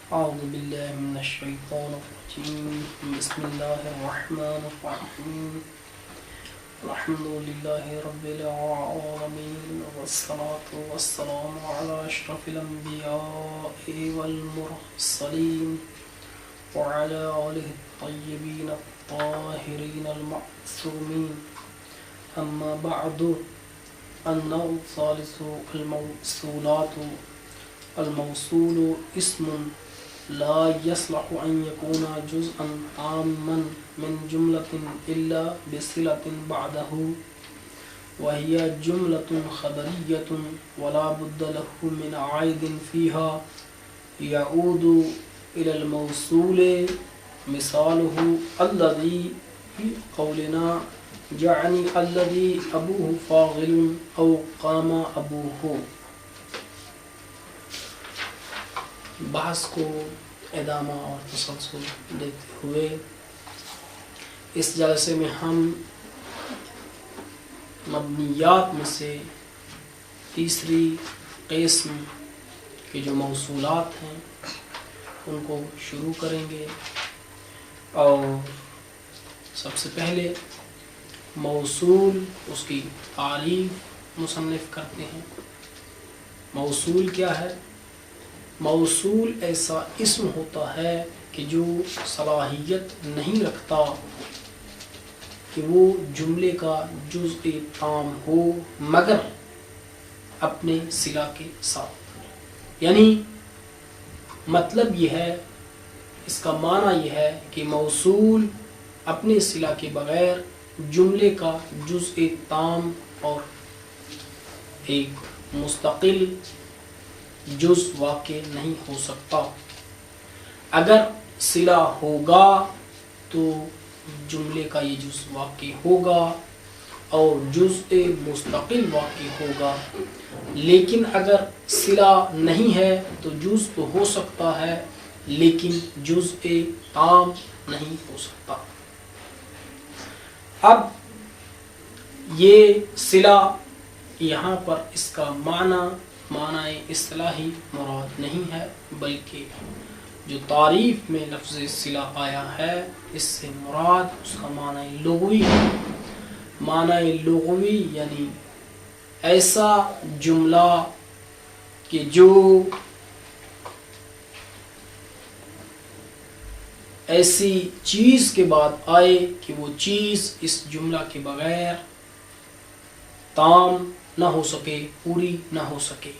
أعوذ بالله من الشيطان الرجيم. بسم الله الرحمن الرحيم. الحمد لله رب العالمين، والصلاة والسلام على أشرف الأنبياء والمرسلين وعلى آله الطيبين الطاهرين المعصومين. أما بعد، النوع الثالث الموصولات. الموصول اسم لا يصلح أن يكون جزءا عاما من جملة إلا بصلة بعده، وهي جملة خبرية ولا بد له من عائد فيها يعود إلى الموصول. مثاله الذي في قولنا جعني الذي أبوه فاضل أو قام أبوه. بحث کو ادامہ اور تسلسل دیتے ہوئے اس جلسے میں ہم مبنیات میں سے تیسری قسم کے جو موصولات ہیں ان کو شروع کریں گے. اور سب سے پہلے موصول، اس کی تعریف مصنف کرتے ہیں. موصول کیا ہے؟ موصول ایسا اسم ہوتا ہے کہ جو صلاحیت نہیں رکھتا کہ وہ جملے کا جزء تام ہو مگر اپنے صلہ کے ساتھ. یعنی مطلب یہ ہے، اس کا معنی یہ ہے کہ موصول اپنے صلہ کے بغیر جملے کا جزء تام اور ایک مستقل جز واقع نہیں ہو سکتا. اگر صلہ ہوگا تو جملے کا یہ جز واقع ہوگا اور جزء مستقل واقع ہوگا. لیکن اگر صلہ نہیں ہے تو جز تو ہو سکتا ہے لیکن جزء تام نہیں ہو سکتا. اب یہ صلہ یہاں پر اس کا معنی اصطلاحی مراد نہیں ہے، بلکہ جو تعریف میں لفظ صلہ آیا ہے اس سے مراد اس کا معنی لغوی ہے. معنی لغوی یعنی ایسا جملہ کہ جو ایسی چیز کے بعد آئے کہ وہ چیز اس جملہ کے بغیر تام نہ ہو سکے، پوری نہ ہو سکے،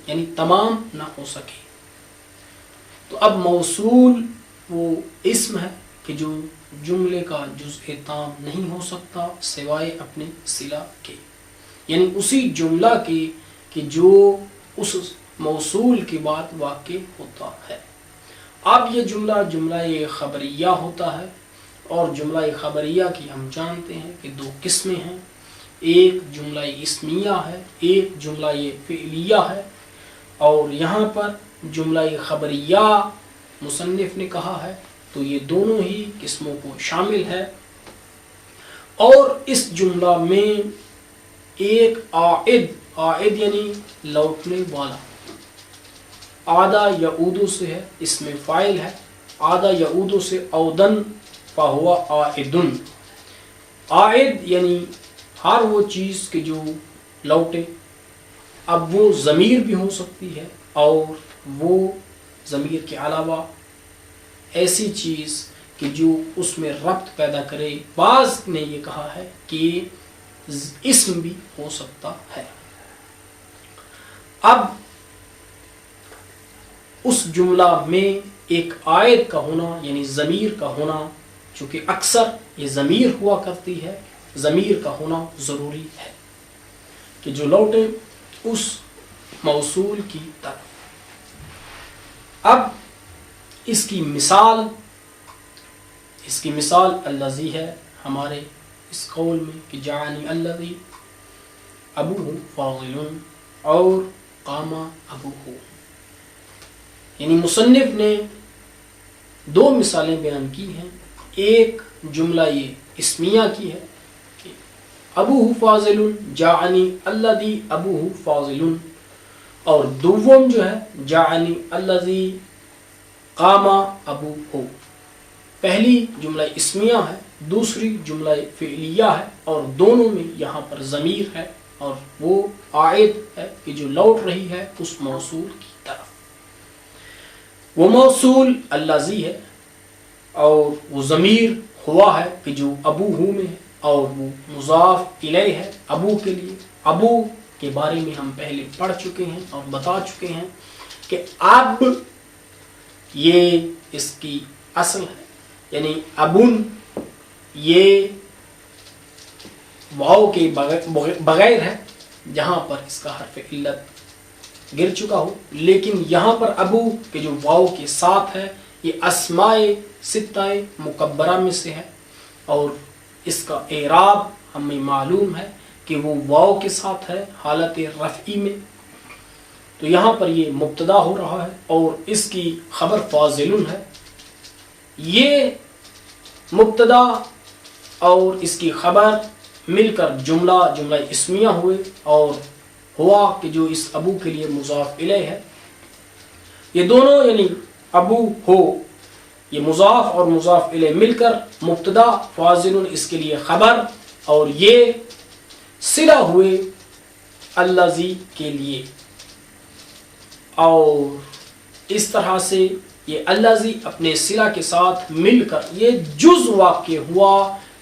یعنی تمام نہ ہو سکے. تو اب موصول وہ اسم ہے کہ جو جملے کا جزء تام نہیں ہو سکتا سوائے اپنے صلہ کے، یعنی اسی جملہ کے کہ جو اس موصول کے بعد واقع ہوتا ہے. اب یہ جملہ خبریہ ہوتا ہے، اور جملہ خبریہ کی ہم جانتے ہیں کہ دو قسمیں ہیں. ایک جملہ اسمیہ ہے، ایک جملہ فعلیہ ہے. اور یہاں پر جملہ خبریہ مصنف نے کہا ہے تو یہ دونوں ہی قسموں کو شامل ہے. اور اس جملہ میں ایک عائد یعنی لوٹنے والا، عادہ یعودو سے ہے، اس میں فاعل ہے. عادہ یعودو سے عودن فہو عائدن. عائد یعنی ہر وہ چیز کہ جو لوٹے. اب وہ ضمیر بھی ہو سکتی ہے اور وہ ضمیر کے علاوہ ایسی چیز کہ جو اس میں ربط پیدا کرے. بعض نے یہ کہا ہے کہ اسم بھی ہو سکتا ہے. اب اس جملہ میں ایک عائد کا ہونا یعنی ضمیر کا ہونا، چونکہ اکثر یہ ضمیر ہوا کرتی ہے، ضمیر کا ہونا ضروری ہے کہ جو لوٹے اس موصول کی طرف. اب اس کی مثال الذی ہے ہمارے اس قول میں کہ جعانی الذی ابوہ فاضل اور قام ابوہ. یعنی مصنف نے دو مثالیں بیان کی ہیں. ایک جملہ یہ اسمیہ کی ہے کہ ابوہ فاضل جعانی الذی ابوہ فاضل، اور دوم جو ہے جعانی الذی قام ابو ہو، پہلی جملہ اسمیہ ہے، دوسری جملہ فعلیہ ہے، اور دونوں میں یہاں پر ضمیر ہے اور وہ عائد ہے کہ جو لوٹ رہی ہے اس موصول کی طرف۔ وہ موصول الذی ہے اور وہ ضمیر ہوا ہے کہ جو ابو ہو میں ہے، اور وہ مضاف الیہ ہے ابو کے لیے۔ ابو کے بارے میں ہم پہلے پڑھ چکے ہیں اور بتا چکے ہیں کہ اب یہ اس کی اصل ہے، یعنی ابن یہ واو کے بغیر ہے جہاں پر اس کا حرف علت گر چکا ہو، لیکن یہاں پر ابو کے جو واو کے ساتھ ہے یہ اسماء ستہ مکبرہ میں سے ہے، اور اس کا اعراب ہمیں معلوم ہے کہ وہ واو کے ساتھ ہے حالت رفعی میں، تو یہاں پر یہ مبتدا ہو رہا ہے اور اس کی خبر فاضل ہے۔ یہ مبتدا اور اس کی خبر مل کر جملہ اسمیہ ہوئے، اور ہوا کہ جو اس ابو کے لیے مضاف الیہ ہے۔ یہ دونوں یعنی ابو ہو یہ مضاف اور مضاف الیہ مل کر مبتدا فاضل اس کے لیے خبر، اور یہ صلہ ہوئے الذی کے لیے، اور اس طرح سے یہ الذی اپنے صلہ کے ساتھ مل کر یہ جز واقع ہوا،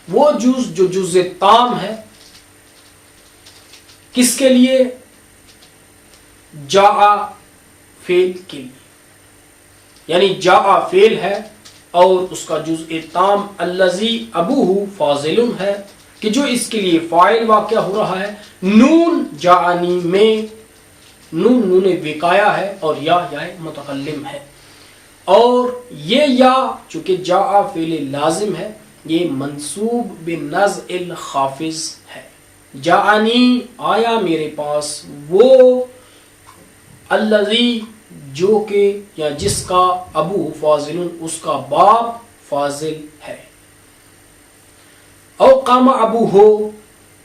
وہ جز جو جز تام ہے، کس کے لیے؟ جاء فعل کے لیے، یعنی جاء فعل ہے اور اس کا جزء تام الذی ابوہ فاضل ہے کہ جو اس کے لیے فاعل واقع ہو رہا ہے۔ نون جاءنی میں نون وقایا ہے اور یا متکلم ہے، اور یہ یا چونکہ جاء فعل لازم ہے یہ منصوب بنزع الخافض ہے۔ جاءنی آیا میرے پاس، وہ الذی جو کہ یا جس کا ابو فاضل اس کا باپ فاضل ہے۔ او قام ابو ہو،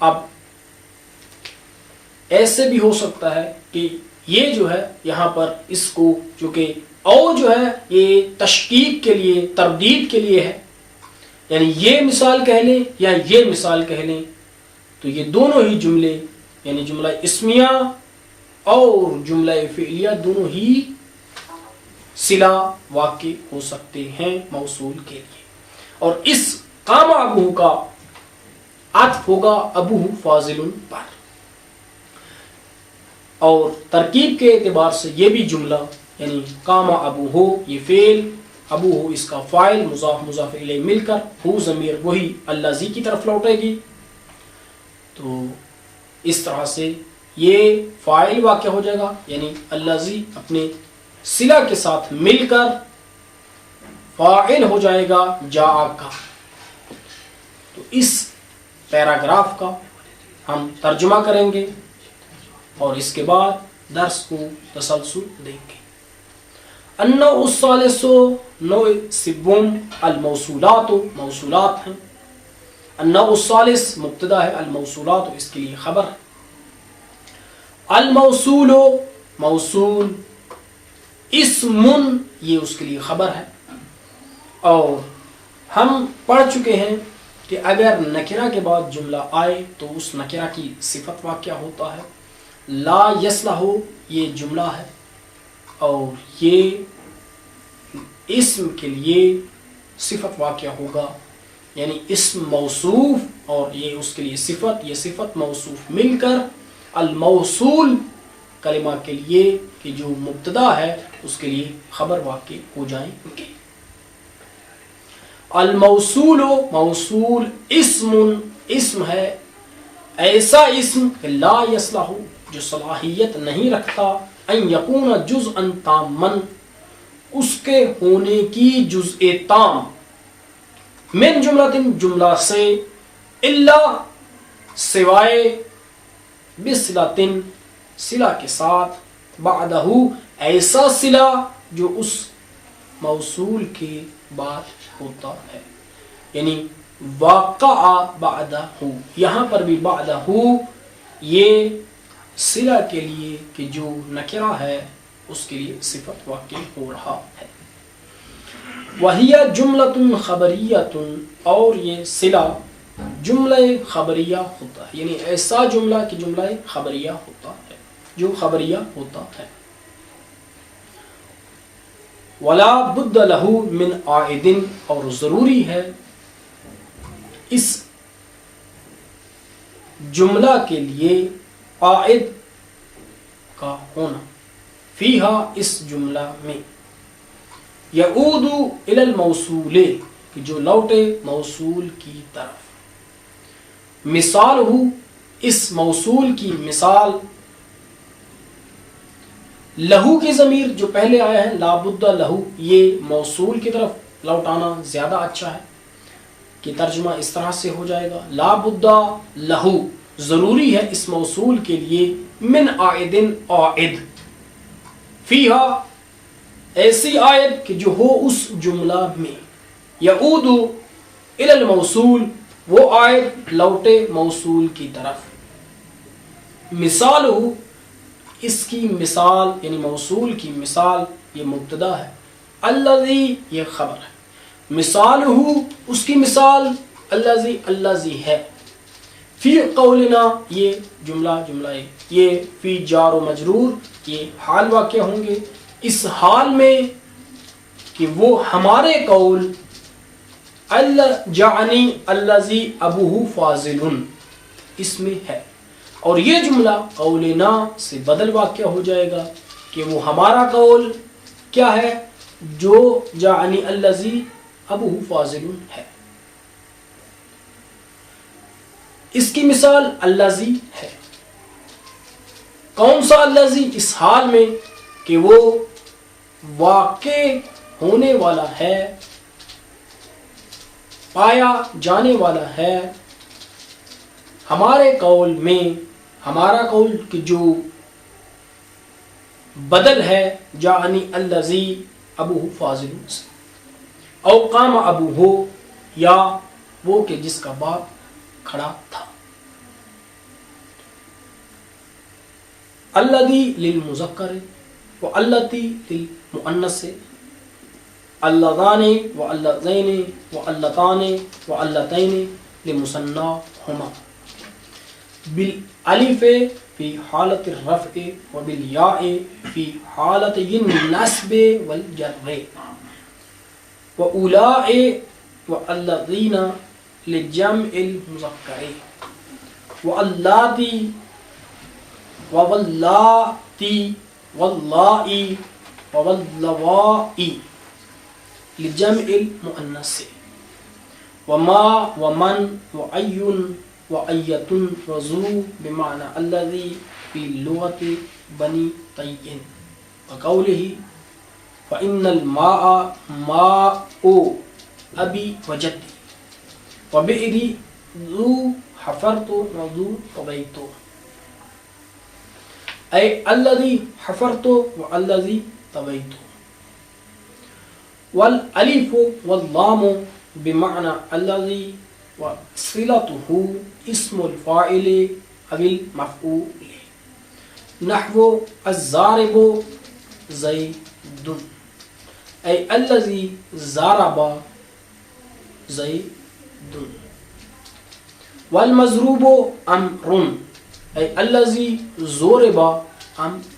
اب ایسے بھی ہو سکتا ہے کہ یہ جو ہے یہاں پر اس کو چونکہ او جو ہے یہ تشکیک کے لیے تردید کے لیے ہے، یعنی یہ مثال کہہ لیں یا یہ مثال کہہ لیں، تو یہ دونوں ہی جملے یعنی جملہ اسمیہ اور جملہ فعلیہ دونوں ہی صلہ واقع ہو سکتے ہیں موصول کے لیے، اور اس قام ابو کا عطف ہوگا ابو فاضل پر، اور ترکیب کے اعتبار سے یہ بھی جملہ یعنی قام ابو ہو یہ فعل، ابو ہو اس کا فاعل، مضاف مضاف الیہ مل کر ہو ضمیر وہی الذی کی طرف لوٹے گی، تو اس طرح سے یہ فاعل واقع ہو جائے گا، یعنی الذی اپنے صلہ کے ساتھ مل کر فاعل ہو جائے گا جاء کا۔ تو اس پیراگراف کا ہم ترجمہ کریں گے اور اس کے بعد درس کو تسلسل دیں گے۔ النوع الثالث، نوع سوم، الموصولات، موصولات ہیں۔ النوع الثالث مبتدا ہے، الموصولات اس کے لیے خبر ہے۔ الموصول، موصول، اسم یہ اس کے لیے خبر ہے، اور ہم پڑھ چکے ہیں کہ اگر نکرہ کے بعد جملہ آئے تو اس نکرہ کی صفت واقع ہوتا ہے۔ لا یصلح یہ جملہ ہے اور یہ اسم کے لیے صفت واقع ہوگا، یعنی اسم موصوف اور یہ اس کے لیے صفت، یہ صفت موصوف مل کر الموصول کلمہ کے لیے کہ جو مبتدا ہے اس کے لیے خبر واقع ہو جائیں گے۔ الموصول، موصول اسم، اسم ہے ایسا اسم کہ لا یصلح جو صلاحیت نہیں رکھتا ان یکون جزءا تاما اس کے ہونے کی جزء تام، من جملہ جملہ سے، الا سوائے، بصلۃ صلہ کے ساتھ، بعدہ ایسا صلہ جو اس موصول کے بعد ہوتا ہے، یعنی واقع بعدہ، یہاں پر بھی بعدہ یہ صلہ کے لیے کہ جو نکرہ ہے اس کے لیے صفت واقع ہو رہا ہے۔ وَهِيَ جُمْلَةٌ خَبَرِيَّةٌ، اور یہ صلہ جملہ خبریہ ہوتا ہے، یعنی ایسا جملہ کہ جملہ خبریہ ہوتا ہے، جو خبریہ ہوتا ہے۔ وَلَا بُدَّ لَهُ مِنْ عَائِدٍ، اور ضروری ہے اس جملہ کے لیے عائد کا ہونا، فیہا اس جملہ میں، یعود الی الموصول، کہ جو لوٹے موصول کی طرف، مثال ہو، اس موصول کی مثال، لہو کی ضمیر جو پہلے آیا ہے لا بد لہو، یہ موصول کی طرف لوٹانا زیادہ اچھا ہے کہ ترجمہ اس طرح سے ہو جائے گا، لا بد لہو، ضروری ہے اس موصول کے لیے، من عائدن، عائد، فیہا، ایسی عائد کہ جو ہو اس جملہ میں، یعود الی الموصول، وہ عائد لوٹے موصول کی طرف، مثال ہو، اس کی مثال یعنی موصول کی مثال، یہ مبتدا ہے، الذی، یہ خبر ہے، مثال ہو، اس کی مثال، الذی، الذی ہے، فی قولنا، یہ جملہ یہ فی جار و مجرور، یہ حال واقع ہوں گے اس حال میں کہ وہ ہمارے قول، جعنی الذی ابوہ فاضل، اس میں ہے، اور یہ جملہ قولنا سے بدل واقع ہو جائے گا کہ وہ ہمارا قول کیا ہے، جو جعنی الذی ابوہ فاضل ہے، اس کی مثال الذی ہے، کون سا الذی، اس حال میں کہ وہ واقع ہونے والا ہے، پایا جانے والا ہے، ہمارے قول میں، ہمارا قول کہ جو بدل ہے جعنی الذی ابوہ فاضل سے، او قام ابوہ، یا وہ کہ جس کا باپ کھڑا تھا، الذی للمذکر و اللتی للمؤنث، اللذان و اللذین و اللتان و اللتین لمثناہما، بالالف فی حالت الرفع و بالیاء فی حالت النصب والجر، و اولاء و الذین لجمع المذکر، و اللاتی و واللاتی واللائی و واللوائی لجمع المؤنث، وما ومن وأي وأية وذو بمعنى الذي في لغة بني طيء، وقوله فإن الماء ماء أبي وجدي، وبئري ذو حفرت وذو طبيت، أي الذي حفرت والذي طبيت، والالف واللام بمعنى الذي، وصلته اسم الفاعل او المفعول، نحو الضارب زيد، أي الذي ضرب زيد، والمضروب امر، أي الذي ضرب امر۔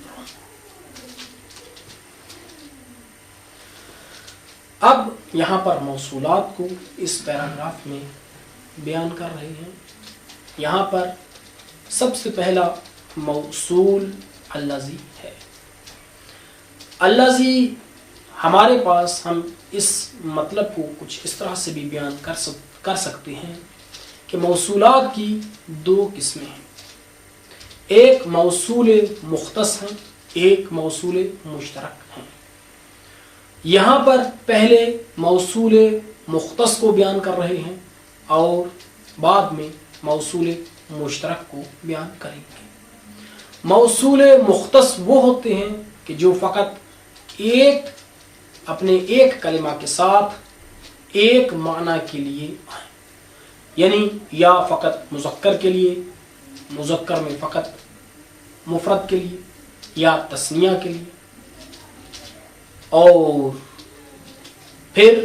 اب یہاں پر موصولات کو اس پیراگراف میں بیان کر رہے ہیں۔ یہاں پر سب سے پہلا موصول الذی ہے۔ الذی ہمارے پاس، ہم اس مطلب کو کچھ اس طرح سے بھی بیان کر سکتے ہیں کہ موصولات کی دو قسمیں ہیں، ایک موصول مختص ہیں، ایک موصول مشترک ہیں۔ یہاں پر پہلے موصول مختص کو بیان کر رہے ہیں اور بعد میں موصول مشترک کو بیان کریں گے۔ موصول مختص وہ ہوتے ہیں کہ جو فقط اپنے ایک کلمہ کے ساتھ ایک معنی کے لیے آئیں، یعنی یا فقط مذکر کے لیے، مذکر میں فقط مفرد کے لیے، یا تثنیہ کے لیے، اور پھر